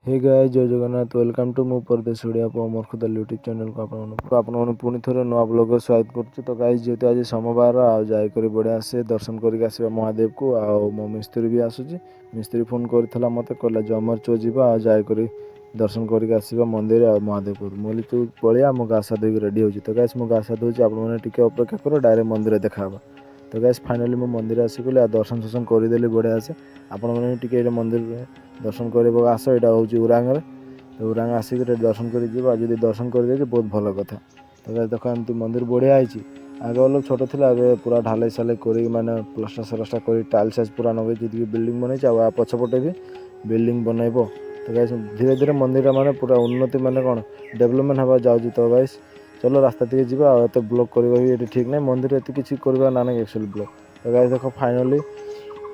Hey guys जय Jagannath welcome to मो परदेश ओडिया अमर खुदा यूट्यूब चैनल को आपण पुणी थोड़े नुआ ब्लॉग स्वागत कर। तो गाइस जेहेतु आज सोमवार आकर बढ़िया से दर्शन करके आसवा महादेव को मो मिस्त्री भी आसूँ मिस्त्री फोन करता मत कहला जमर चो जा जाकर दर्शन करके आसवा मंदिर आ महादेव को बोली तू पलिया मो गासा धोक रेडी हो। तो गाइस मो गासा धोची आपने अपेक्षा कर डायरेक्ट मंदिर देखा। तो गाइस फाइनाली मो मंदिर आसिक दर्शन दर्शन करदेली बढ़िया से आपने मंदिर दर्शन कर आस यहाँ हूँ उरांग तो उरांग आसिक दर्शन कर दर्शन कर बहुत भल कथा। तो गाइस देख एमती मंदिर बढ़िया है। आगे लोग छोट थी आगे पूरा ढालाई साल कर माने प्लास्टर सलास्टर कर टाइल साइज पूरा नगे जी बिल्डिंग बनई पछपटे भी बिल्डिंग बनइब। तो गाइस धीरे धीरे मंदिर माने पूरा उन्नति माने कौन डेवलपमेंट हवा जाऊँ। तो गाइस चलो रास्ता टे जा ब्लॉग कर ठीक ना मंदिर एत किसी करवा ना एक्चुअली ब्लॉग। तो गाइस देख फाइनाली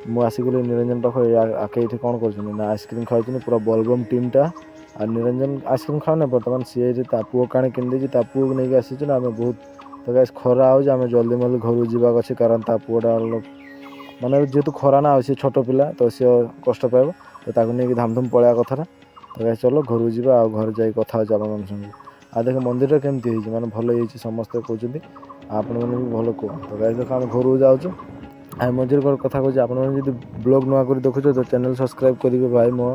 मु आसिक निरंजन पाखे आके ये कौन कर आइसक्रीम खाऊ पूरा बलबम टीमटा आ निरंजन आइसक्रीम खाऊ बर्तमान सी पुओ काणी कि पुओ नहीं आसी आम बहुत। तो गाइस खरा हो जल्दी मल्दी घर जावाक अच्छे कारण पुओटा माने जेहेतु खरा ना सी छोट पिला तो सी कष्ट पाइब तो नहीं धामधूम पलैया कथा। तो गाइस चलो घर जा घर जा कथा संगे आ देख मंदिर केमती माने भल हो समस्ते कहते आपण मैंने भी भल कह। तो गाइस देख आम घर जाऊँ आ मझे गोटे कथा कहूँ आपड़ी ब्लॉग नुआ कर देखुच तो चैनल सब्सक्राइब करेंगे भाई मो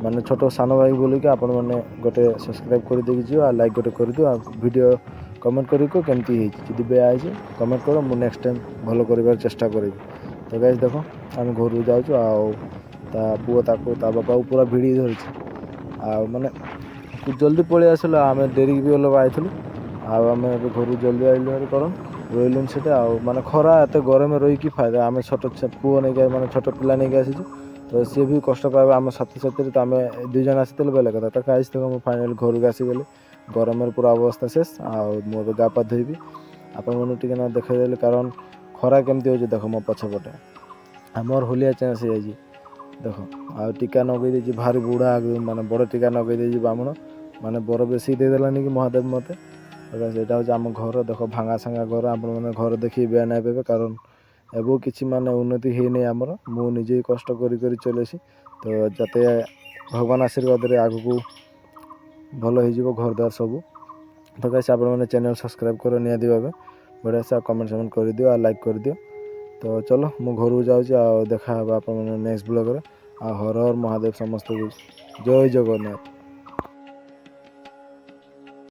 माने छोट सान भाई बोलिकी आपण मैंने गोटे सब्सक्राइब कर देगी जी आ लाइक गोटे कर दियो वीडियो कमेंट करिको केमती होती बेया कमेंट कर मु नेक्स्ट टाइम भल कर चेष्टा करी। तो गाइस देख आम घर जाऊँ पुओ ता बापा पूरा भिड़ी धरी माने जल्दी पलि आसल आम डेरी भी अलग आईलु आम घर जल्दी आइलु कौन रही से माने खरा एत गरम रही फायदा आम छोट पुओ नहीं माने छोट पिला नहीं आसी तो सी भी कष्ट पाए आम साथी साथी तो आम दुई जन आसते बेले कथा। तो गाइस देख फाइनाल घर को आसीगली गरम पूरा अवस्था शेष आगे गा पा धोबी आपने ना देखा कारण खरा केमती हो देख मो पछपटे आमर होलिया चेंज हो देख आ टीका नगे भारी बुढ़ा माने बड़ टीका नगे बामण माने बर बेसी देदेलानी कि महादेव मत। यहाँ हूँ आम घर देख भांगा सांगा घर आपने घर देखिए बेया नहीं पाइबे कारण एबो किसी माने उन्नति है नहीं आमर मु निजे कष्ट कर चलेसी। तो जाते भगवान आशीर्वाद आग को भल हो घर द्वार सब। तो कैसे आपने चैनल सब्सक्राइब कर निहाती भावे बढ़िया से कमेंट समेंट कर दियो और लाइक कर दियो। तो चलो मु घर को जाऊँ देखा आप नेक्स्ट ब्लॉग रे। हर हर महादेव समस्त जय जगन्नाथ।